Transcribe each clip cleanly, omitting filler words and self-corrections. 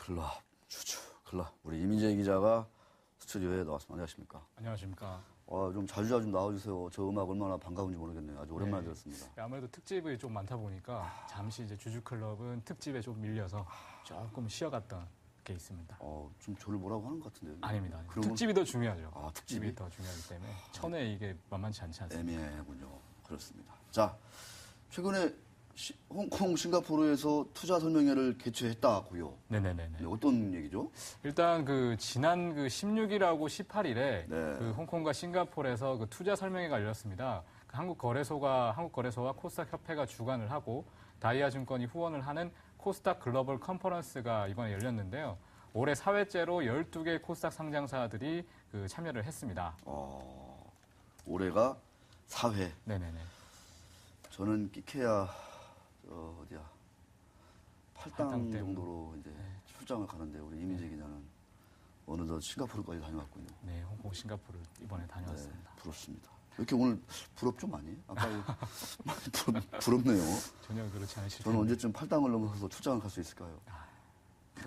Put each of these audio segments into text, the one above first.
클럽, 주주 클럽. 우리 이민재 기자가 스튜디오에 나왔습니다. 안녕하십니까? 안녕하십니까? 좀 자주 나와주세요. 저 음악 얼마나 반가운지 모르겠네요. 아주 오랜만에 들었습니다. 아무래도 특집이 좀 많다 보니까 잠시 이제 주주클럽은 특집에 좀 밀려서 조금 쉬어갔던 게 있습니다. 좀 저를 뭐라고 하는 것 같은데요? 아닙니다. 특집이 더 중요하죠. 특집이 더 중요하기 때문에 천에 이게 만만치 않지 않습니다. 애매하군요. 그렇습니다. 자, 최근에 홍콩, 싱가포르에서 투자 설명회를 개최했다고요. 네네네. 네, 어떤 얘기죠? 일단 지난 16일하고 18일에 네. 홍콩과 싱가포르에서 투자 설명회가 열렸습니다. 한국거래소와 코스닥 협회가 주관을 하고 다이아증권이 후원을 하는 코스닥 글로벌 컨퍼런스가 이번에 열렸는데요. 올해 4회째로 12개 코스닥 상장사들이 참여를 했습니다. 올해가 4회. 네네네. 저는 끼케야 어디야 8당 정도로 이제 출장을 가는데 우리 이민재 기자는 어느덧 싱가포르까지 다녀왔군요. 네, 홍콩, 싱가포르 이번에 다녀왔습니다. 네, 부럽습니다. 왜 이렇게 오늘 부럽죠 많이? 아까 부럽네요. 전혀 그렇지 않으실 저는 언제쯤 8당을 넘어서 출장을 갈 수 있을까요? 네.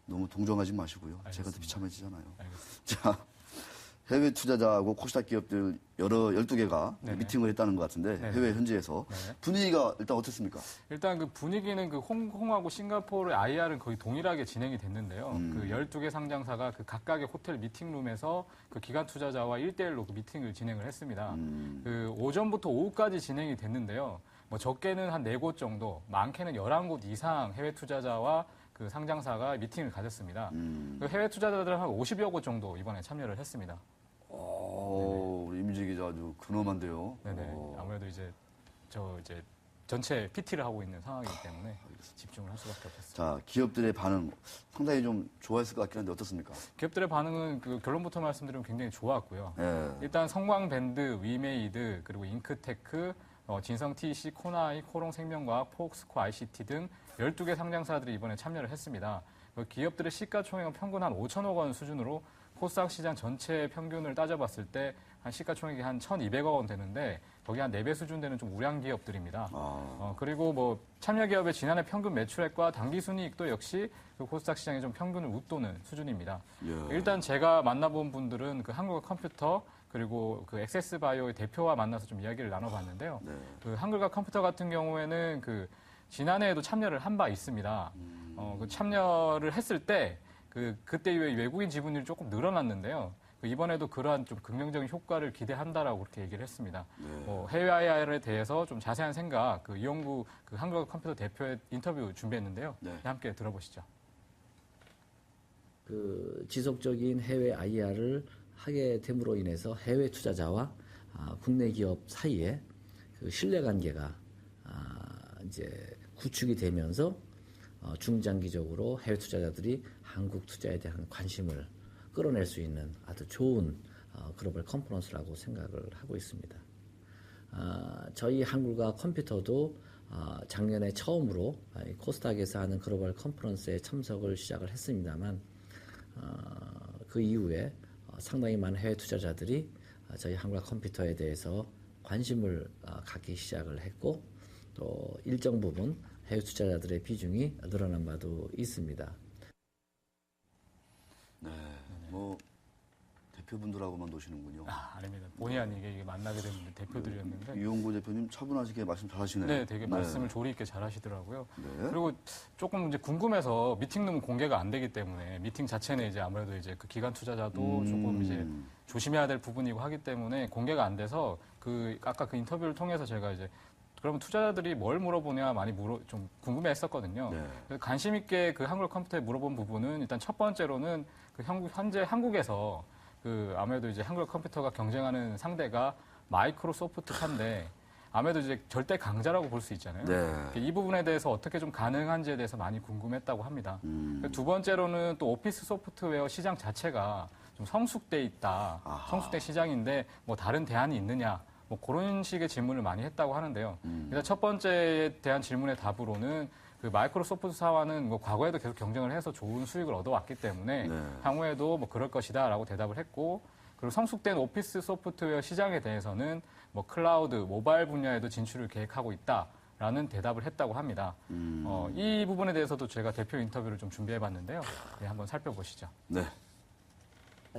너무 동정하지 마시고요. 알겠습니다. 제가 더 비참해지잖아요. 알겠습니다. 자, 해외 투자자하고 코스닥 기업들 12개가 미팅을 했다는 것 같은데 네네. 해외 현지에서 분위기가 일단 어땠습니까? 일단 분위기는 홍콩하고 싱가포르의 IR은 거의 동일하게 진행이 됐는데요. 12개 상장사가 각각의 호텔 미팅룸에서 기관 투자자와 1대1로 미팅을 진행을 했습니다. 오전부터 오후까지 진행이 됐는데요. 적게는 한 4곳 정도, 많게는 11곳 이상 해외 투자자와 상장사가 미팅을 가졌습니다. 해외 투자자들은 한 50여 곳 정도 이번에 참여를 했습니다. 우리 이민재 기자 아주 근엄한데요. 네네. 아무래도 전체 PT를 하고 있는 상황이기 때문에 집중을 할 수밖에 없었습니다. 자, 기업들의 반응 상당히 좀 좋아했을 것 같긴 한데 어떻습니까? 기업들의 반응은 결론부터 말씀드리면 굉장히 좋았고요. 네. 일단 성광밴드, 위메이드, 그리고 잉크테크, 진성 TC, 코나이, 코롱생명과학, 포스코 ICT 등 12개 상장사들이 이번에 참여를 했습니다. 기업들의 시가총액은 평균 한 5천억 원 수준으로 코스닥 시장 전체 평균을 따져봤을 때 한 시가총액이 한 1,200억 원 되는데 거기 한 4배 수준 되는 좀 우량 기업들입니다. 그리고 참여 기업의 지난해 평균 매출액과 당기순이익도 역시 코스닥 시장의 좀 평균을 웃도는 수준입니다. 예. 일단 제가 만나본 분들은 한국어 컴퓨터 그리고 액세스바이오의 대표와 만나서 좀 이야기를 나눠봤는데요. 네. 한글과 컴퓨터 같은 경우에는 지난해에도 참여를 한 바 있습니다. 참여를 했을 때 그때 이후에 외국인 지분율이 조금 늘어났는데요. 이번에도 그러한 좀 긍정적인 효과를 기대한다라고 그렇게 얘기를 했습니다. 네. 해외 IR에 대해서 좀 자세한 생각 이용구 한국어 컴퓨터 대표의 인터뷰 준비했는데요. 네. 함께 들어보시죠. 지속적인 해외 IR을 하게 됨으로 인해서 해외 투자자와 국내 기업 사이에 신뢰관계가 이제 구축이 되면서 중장기적으로 해외 투자자들이 한국 투자에 대한 관심을 끌어낼 수 있는 아주 좋은 글로벌 컨퍼런스라고 생각을 하고 있습니다. 저희 한글과 컴퓨터도 작년에 처음으로 코스닥에서 하는 글로벌 컨퍼런스에 참석을 시작을 했습니다만 그 이후에 상당히 많은 해외 투자자들이 저희 한글과 컴퓨터에 대해서 관심을 갖기 시작을 했고 또 일정 부분 해외 투자자들의 비중이 늘어난 바도 있습니다. 네, 대표분들하고만 노시는군요. 아닙니다. 본의 아니게 이게 만나게 된 대표들이었는데. 이용구 대표님 차분하시게 말씀 잘하시네요. 네, 되게 말씀을 조리 있게 잘하시더라고요. 네. 그리고 조금 이제 궁금해서 미팅룸은 공개가 안 되기 때문에 미팅 자체는 이제 아무래도 이제 기관 투자자도 조금 이제 조심해야 될 부분이고 하기 때문에 공개가 안 돼서 아까 인터뷰를 통해서 제가 이제 그러면 투자자들이 뭘 물어보냐 많이 좀 궁금해했었거든요. 네. 그래서 관심 있게 한글 컴퓨터에 물어본 부분은 일단 첫 번째로는 현재 한국에서 아무래도 이제 한글 컴퓨터가 경쟁하는 상대가 마이크로소프트인데 아무래도 이제 절대 강자라고 볼 수 있잖아요. 네. 이 부분에 대해서 어떻게 좀 가능한지에 대해서 많이 궁금했다고 합니다. 두 번째로는 또 오피스 소프트웨어 시장 자체가 좀 성숙돼 있다. 성숙된 시장인데 다른 대안이 있느냐. 그런 식의 질문을 많이 했다고 하는데요. 일단 첫 번째에 대한 질문의 답으로는 마이크로소프트사와는 과거에도 계속 경쟁을 해서 좋은 수익을 얻어왔기 때문에 향후에도 그럴 것이다라고 대답을 했고 그리고 성숙된 오피스 소프트웨어 시장에 대해서는 클라우드, 모바일 분야에도 진출을 계획하고 있다. 라는 대답을 했다고 합니다. 이 부분에 대해서도 제가 대표 인터뷰를 좀 준비해봤는데요. 네, 한번 살펴보시죠. 네.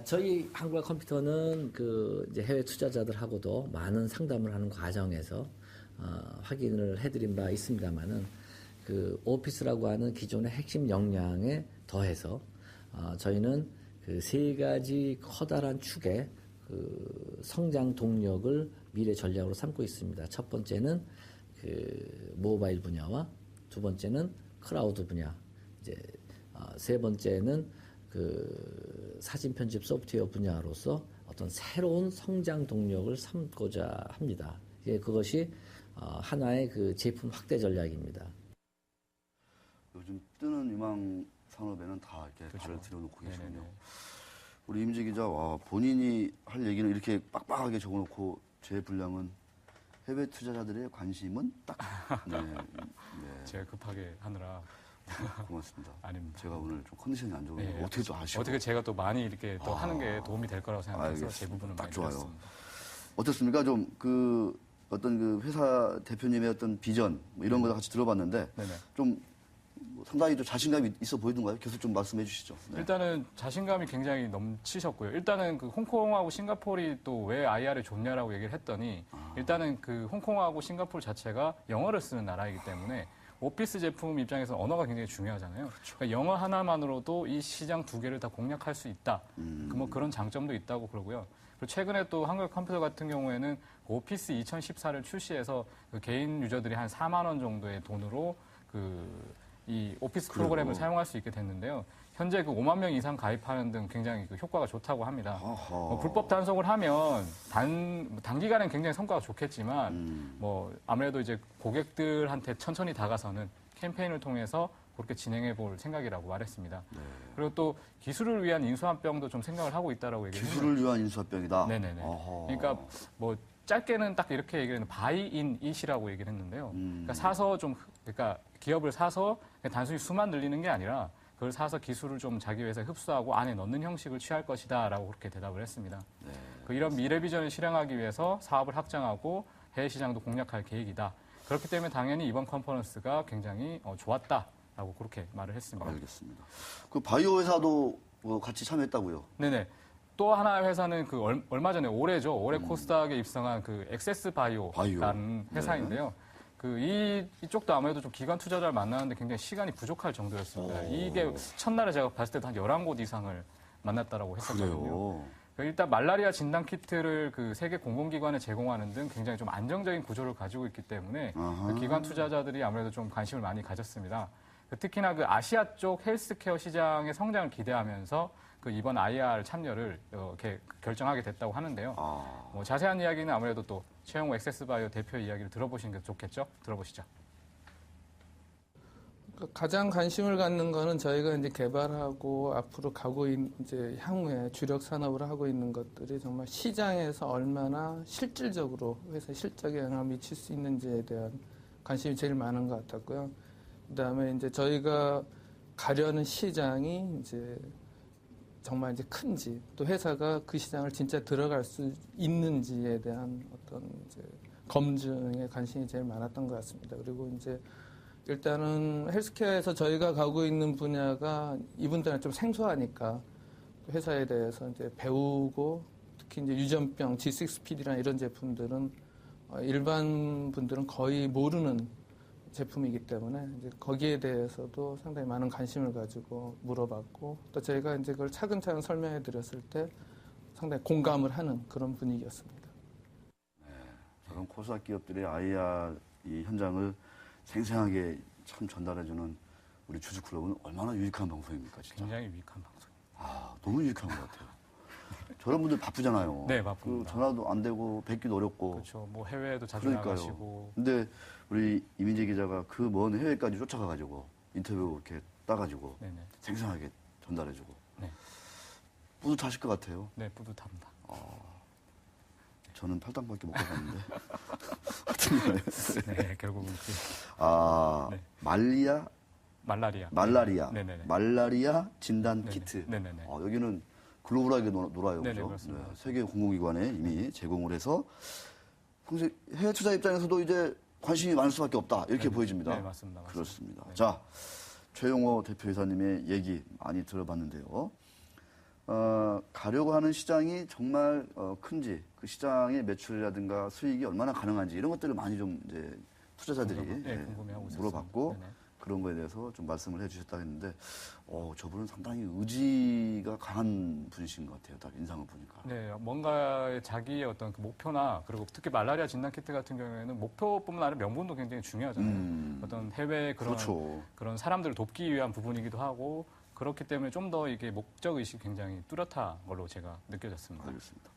저희 한국화 컴퓨터는 그 이제 해외 투자자들하고도 많은 상담을 하는 과정에서 확인을 해드린 바 있습니다만은 그 오피스라고 하는 기존의 핵심 역량에 더해서 저희는 그 세 가지 커다란 축의 그 성장 동력을 미래 전략으로 삼고 있습니다. 첫 번째는 그 모바일 분야와 두 번째는 클라우드 분야, 이제 세 번째는 그 사진 편집 소프트웨어 분야로서 어떤 새로운 성장 동력을 삼고자 합니다. 그것이 하나의 그 제품 확대 전략입니다. 요즘 뜨는 유망 산업에는 다 이렇게 그렇죠. 발을 들여놓고 계시군요. 네네네. 우리 임지 기자, 와, 본인이 할 얘기는 이렇게 빡빡하게 적어놓고 제 분량은 해외 투자자들의 관심은 딱. 네, 네. 제가 급하게 하느라 고맙습니다. 아닙니다. 제가 오늘 좀 컨디션이 안 좋은데 네, 어떻게 또 아시고. 어떻게 제가 또 많이 이렇게 또 하는 게 도움이 될 거라고 생각해서 제 알겠습니다. 부분은 딱 많이 좋아요. 드렸습니다. 어떻습니까? 좀 그 어떤 그 회사 대표님의 어떤 비전 뭐 이런 거 같이 들어봤는데 네네. 좀 상당히 좀 자신감이 있어 보이던가요? 계속 좀 말씀해 주시죠. 네. 일단은 자신감이 굉장히 넘치셨고요. 일단은 그 홍콩하고 싱가포르이 또 왜 IR이 좋냐라고 얘기를 했더니 일단은 그 홍콩하고 싱가포르 자체가 영어를 쓰는 나라이기 때문에 오피스 제품 입장에서 언어가 굉장히 중요하잖아요. 그러니까 영어 하나만으로도 이 시장 두 개를 다 공략할 수 있다. 뭐 그런 장점도 있다고 그러고요. 그리고 최근에 또 한국 컴퓨터 같은 경우에는 오피스 2014를 출시해서 그 개인 유저들이 한 4만 원 정도의 돈으로 이 오피스 프로그램을 사용할 수 있게 됐는데요. 현재 그 5만 명 이상 가입하는 등 굉장히 그 효과가 좋다고 합니다. 불법 단속을 하면 단기간엔 굉장히 성과가 좋겠지만 뭐 아무래도 이제 고객들한테 천천히 다가서는 캠페인을 통해서 그렇게 진행해 볼 생각이라고 말했습니다. 네. 그리고 또 기술을 위한 인수합병도 좀 생각을 하고 있다라고 얘기했습니다. 기술을 위한 인수합병이다. 네네네. 그러니까 뭐 짧게는 딱 이렇게 얘기를 했는데 바이인 이시라고 얘기를 했는데요. 그러니까 사서 그러니까 기업을 사서 단순히 수만 늘리는 게 아니라 그걸 사서 기술을 좀 자기 회사에 흡수하고 안에 넣는 형식을 취할 것이다라고 그렇게 대답을 했습니다. 네. 이런 미래 비전을 실행하기 위해서 사업을 확장하고 해외 시장도 공략할 계획이다. 그렇기 때문에 당연히 이번 컨퍼런스가 굉장히 좋았다라고 그렇게 말을 했습니다. 알겠습니다. 그 바이오 회사도 같이 참여했다고요? 네네. 또 하나의 회사는 그 얼마 전에 올해죠. 올해 코스닥에 입성한 그 엑세스 바이오라는 회사인데요. 이쪽도 아무래도 좀 기관 투자자를 만나는데 굉장히 시간이 부족할 정도였습니다. 이게 첫날에 제가 봤을 때도 한 11곳 이상을 만났다라고 했었거든요. 그래요. 일단 말라리아 진단 키트를 그 세계 공공기관에 제공하는 등 굉장히 좀 안정적인 구조를 가지고 있기 때문에 그 기관 투자자들이 아무래도 좀 관심을 많이 가졌습니다. 특히나 그 아시아 쪽 헬스케어 시장의 성장을 기대하면서 그 이번 IR 참여를 이렇게 결정하게 됐다고 하는데요. 뭐 자세한 이야기는 아무래도 또 최영호 엑세스바이오 대표 이야기를 들어보시는 게 좋겠죠? 들어보시죠. 가장 관심을 갖는 거는 저희가 이제 개발하고 앞으로 가고 있는 이제 향후에 주력 산업을 하고 있는 것들이 정말 시장에서 얼마나 실질적으로 회사 실적에 영향을 미칠 수 있는지에 대한 관심이 제일 많은 것 같았고요. 그다음에 이제 저희가 가려는 시장이 이제 정말 이제 큰지 또 회사가 그 시장을 진짜 들어갈 수 있는지에 대한 어떤 이제 검증에 관심이 제일 많았던 것 같습니다. 그리고 이제 일단은 헬스케어에서 저희가 가고 있는 분야가 이분들은 좀 생소하니까 회사에 대해서 이제 배우고 특히 이제 유전병 G6PD나 이런 제품들은 일반 분들은 거의 모르는 제품이기 때문에 이제 거기에 대해서도 상당히 많은 관심을 가지고 물어봤고 또 저희가 이제 그걸 차근차근 설명해 드렸을 때 상당히 공감을 하는 그런 분위기였습니다. 네, 저런 코스닥 기업들의 IR 이 현장을 생생하게 참 전달해주는 우리 주주클럽은 얼마나 유익한 방송입니까, 진짜. 굉장히 유익한 방송. 너무 유익한 것 같아요. 저런 분들 바쁘잖아요. 네, 바쁩니다. 전화도 안 되고 뵙기도 어렵고. 그렇죠. 뭐 해외에도 자주 그러니까요. 나가시고. 근데 우리 이민재 기자가 그 먼 해외까지 쫓아가가지고 인터뷰 이렇게 따가지고 네네. 생생하게 전달해주고. 네. 뿌듯하실 것 같아요. 네, 뿌듯합니다. 저는 팔당밖에 못 가봤는데. 하여튼 네, 결국은 네. 말라리아. 네네네. 말라리아 진단 네네. 키트. 네네네. 여기는 글로벌하게 놀아요. 네네, 그죠? 그렇습니다. 세계 공공기관에 이미 제공을 해서 해외 투자 입장에서도 이제 관심이 많을 수밖에 없다. 이렇게 보여집니다. 네, 맞습니다. 그렇습니다. 네. 자, 최용호 대표이사님의 얘기 많이 들어봤는데요. 가려고 하는 시장이 정말 큰지, 그 시장의 매출이라든가 수익이 얼마나 가능한지 이런 것들을 많이 좀 이제 투자자들이 궁금해하고 있었습니다. 물어봤고 네네. 그런 거에 대해서 좀 말씀을 해주셨다 했는데, 저분은 상당히 의지가 강한 분이신 것 같아요. 딱 인상을 보니까. 네, 뭔가 자기의 어떤 그 목표나 그리고 특히 말라리아 진단 키트 같은 경우에는 목표뿐만 아니라 명분도 굉장히 중요하잖아요. 어떤 해외 그렇죠. 그런 사람들을 돕기 위한 부분이기도 하고 그렇기 때문에 좀 더 이게 목적 의식이 굉장히 뚜렷한 걸로 제가 느껴졌습니다. 알겠습니다.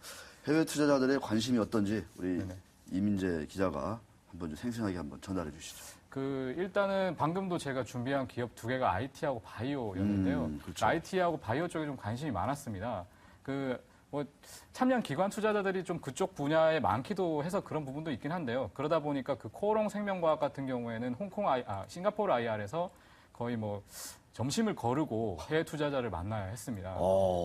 해외 투자자들의 관심이 어떤지 우리 네네. 이민재 기자가 한번 좀 생생하게 한번 전달해 주시죠. 일단은 방금도 제가 준비한 기업 두 개가 IT하고 바이오였는데요. 그렇죠. IT하고 바이오 쪽에 좀 관심이 많았습니다. 참여한 기관 투자자들이 좀 그쪽 분야에 많기도 해서 그런 부분도 있긴 한데요. 그러다 보니까 그 코오롱 생명과학 같은 경우에는 싱가포르 IR에서 거의 뭐 점심을 거르고 해외 투자자를 만나야 했습니다.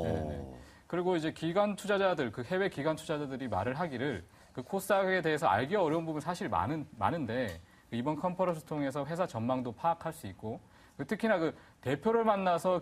네네네. 그리고 이제 기관 투자자들, 그 해외 기관 투자자들이 말을 하기를 그 코스닥에 대해서 알기 어려운 부분 사실 많은데 이번 컨퍼런스 통해서 회사 전망도 파악할 수 있고 특히나 그 대표를 만나서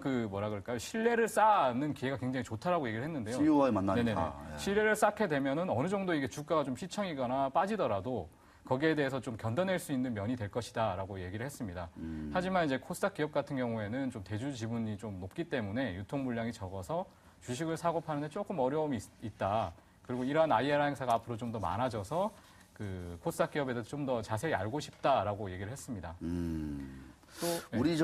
신뢰를 쌓는 기회가 굉장히 좋다라고 얘기를 했는데요. CEO와의 만남이 네네네. 신뢰를 쌓게 되면은 어느 정도 이게 주가가 좀 시청이거나 빠지더라도 거기에 대해서 좀 견뎌낼 수 있는 면이 될 것이다라고 얘기를 했습니다. 하지만 이제 코스닥 기업 같은 경우에는 좀 대주 지분이 좀 높기 때문에 유통 물량이 적어서 주식을 사고 파는데 조금 어려움이 있다. 그리고 이러한 IR 행사가 앞으로 좀 더 많아져서 그 코스닥 기업에 대해서 좀 더 자세히 알고 싶다라고 얘기를 했습니다. 또 우리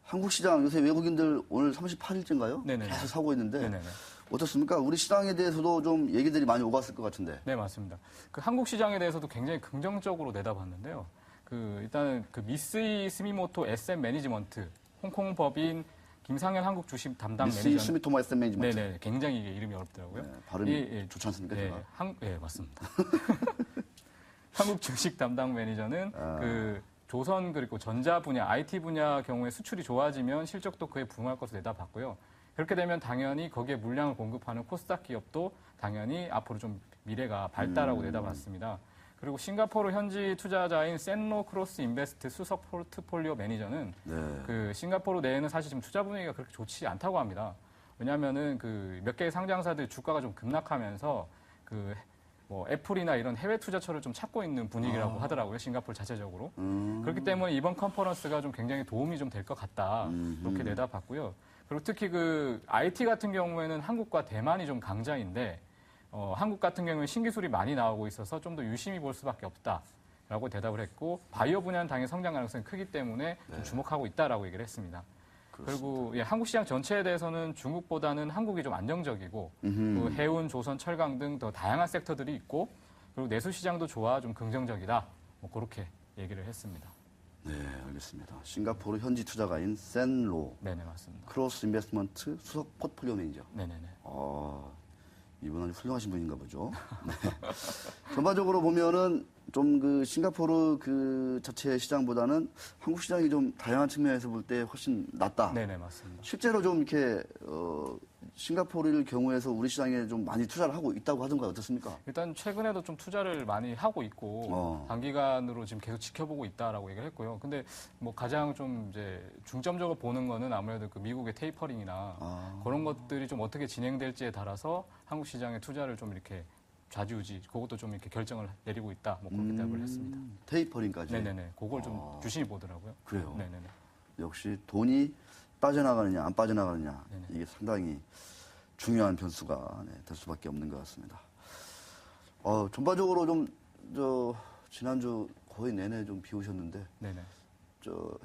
한국 시장 요새 외국인들 오늘 38일째인가요? 네네네. 계속 사고 있는데 네네네. 어떻습니까? 우리 시장에 대해서도 좀 얘기들이 많이 오갔을 것 같은데. 네, 맞습니다. 그 한국 시장에 대해서도 굉장히 긍정적으로 내다봤는데요. 일단은 미쓰이 스미모토 SM 매니지먼트 홍콩 법인 김상현 한국 주식 담당 미쓰이 매니저. 스미토모 SM 매니지먼트. 네네, 굉장히 이게 이름이 어렵더라고요. 네, 발음이 좋지 않습니까? 네, 제가? 네, 맞습니다. 한국 주식 담당 매니저는 조선 그리고 전자 분야, IT 분야 경우에 수출이 좋아지면 실적도 그에 부응할 것으로 내다봤고요. 그렇게 되면 당연히 거기에 물량을 공급하는 코스닥 기업도 당연히 앞으로 좀 미래가 밝다라고 내다봤습니다. 그리고 싱가포르 현지 투자자인 센로 크로스 인베스트 수석 포트폴리오 매니저는 싱가포르 내에는 사실 지금 투자 분위기가 그렇게 좋지 않다고 합니다. 왜냐하면은 몇 개의 상장사들 주가가 좀 급락하면서 애플이나 이런 해외 투자처를 좀 찾고 있는 분위기라고 하더라고요. 싱가포르 자체적으로. 그렇기 때문에 이번 컨퍼런스가 좀 굉장히 도움이 좀 될 것 같다. 이렇게 내다봤고요. 그리고 특히 IT 같은 경우에는 한국과 대만이 좀 강자인데 한국 같은 경우는 신기술이 많이 나오고 있어서 좀 더 유심히 볼 수밖에 없다라고 대답을 했고 바이오 분야는 당연히 성장 가능성이 크기 때문에 좀 주목하고 있다라고 얘기를 했습니다. 그리고 한국 시장 전체에 대해서는 중국보다는 한국이 좀 안정적이고 해운, 조선, 철강 등 더 다양한 섹터들이 있고 그리고 내수 시장도 좋아 좀 긍정적이다. 그렇게 얘기를 했습니다. 네, 알겠습니다. 싱가포르 현지 투자가인 센로 네네, 맞습니다. 크로스 인베스트먼트 수석 포트폴리오 매니저. 네네네. 이분 아주 훌륭하신 분인가 보죠. 네. 전반적으로 보면은 좀 싱가포르 자체 시장보다는 한국 시장이 좀 다양한 측면에서 볼 때 훨씬 낫다. 네네, 맞습니다. 실제로 좀 이렇게 싱가포르일 경우에서 우리 시장에 좀 많이 투자를 하고 있다고 하던가요? 어떻습니까? 일단 최근에도 좀 투자를 많이 하고 있고 단기간으로 지금 계속 지켜보고 있다라고 얘기를 했고요. 근데 가장 좀 이제 중점적으로 보는 거는 아무래도 미국의 테이퍼링이나 그런 것들이 좀 어떻게 진행될지에 따라서 한국 시장의 투자를 좀 이렇게 좌지우지 그것도 좀 이렇게 결정을 내리고 있다. 그렇게 답을 했습니다. 테이퍼링까지. 네네네. 그걸 좀 유심히 보더라고요. 그래요. 네네네. 역시 돈이 빠져나가느냐 안 빠져나가느냐 네네. 이게 상당히 중요한 변수가 될 수밖에 없는 것 같습니다. 전반적으로 좀 지난주 거의 내내 좀 비 오셨는데 네네.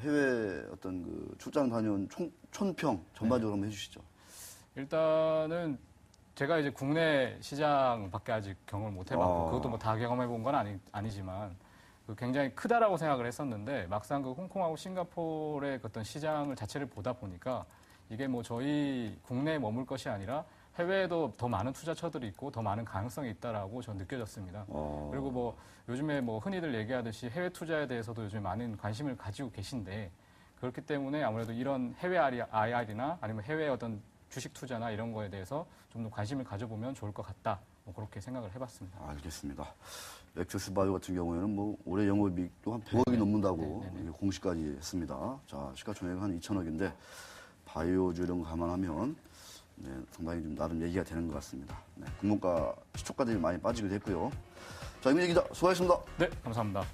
해외 어떤 출장 다녀온 촌평 전반적으로 한번 해주시죠. 일단은 제가 이제 국내 시장밖에 아직 경험을 못 해봤고 그것도 다 경험해본 건 아니지만 굉장히 크다라고 생각을 했었는데 막상 홍콩하고 싱가포르의 어떤 시장을 자체를 보다 보니까 이게 저희 국내에 머물 것이 아니라 해외에도 더 많은 투자처들이 있고 더 많은 가능성이 있다라고 저는 느껴졌습니다. 그리고 요즘에 흔히들 얘기하듯이 해외 투자에 대해서도 요즘 많은 관심을 가지고 계신데 그렇기 때문에 아무래도 이런 해외 IR이나 아니면 해외 어떤 주식 투자나 이런 거에 대해서 좀 더 관심을 가져보면 좋을 것 같다. 뭐 그렇게 생각을 해봤습니다. 알겠습니다. 엑세스 바이오 같은 경우에는 뭐 올해 영업이익도 한 100억이 넘는다고 공시까지 했습니다. 자, 시가총액은 한 2천억인데 바이오주 이런 거 감안하면 네, 상당히 좀 나름 얘기가 되는 것 같습니다. 네, 국문가 시초가들이 많이 빠지기도 했고요. 자, 이민희 기자 수고하셨습니다. 네, 감사합니다.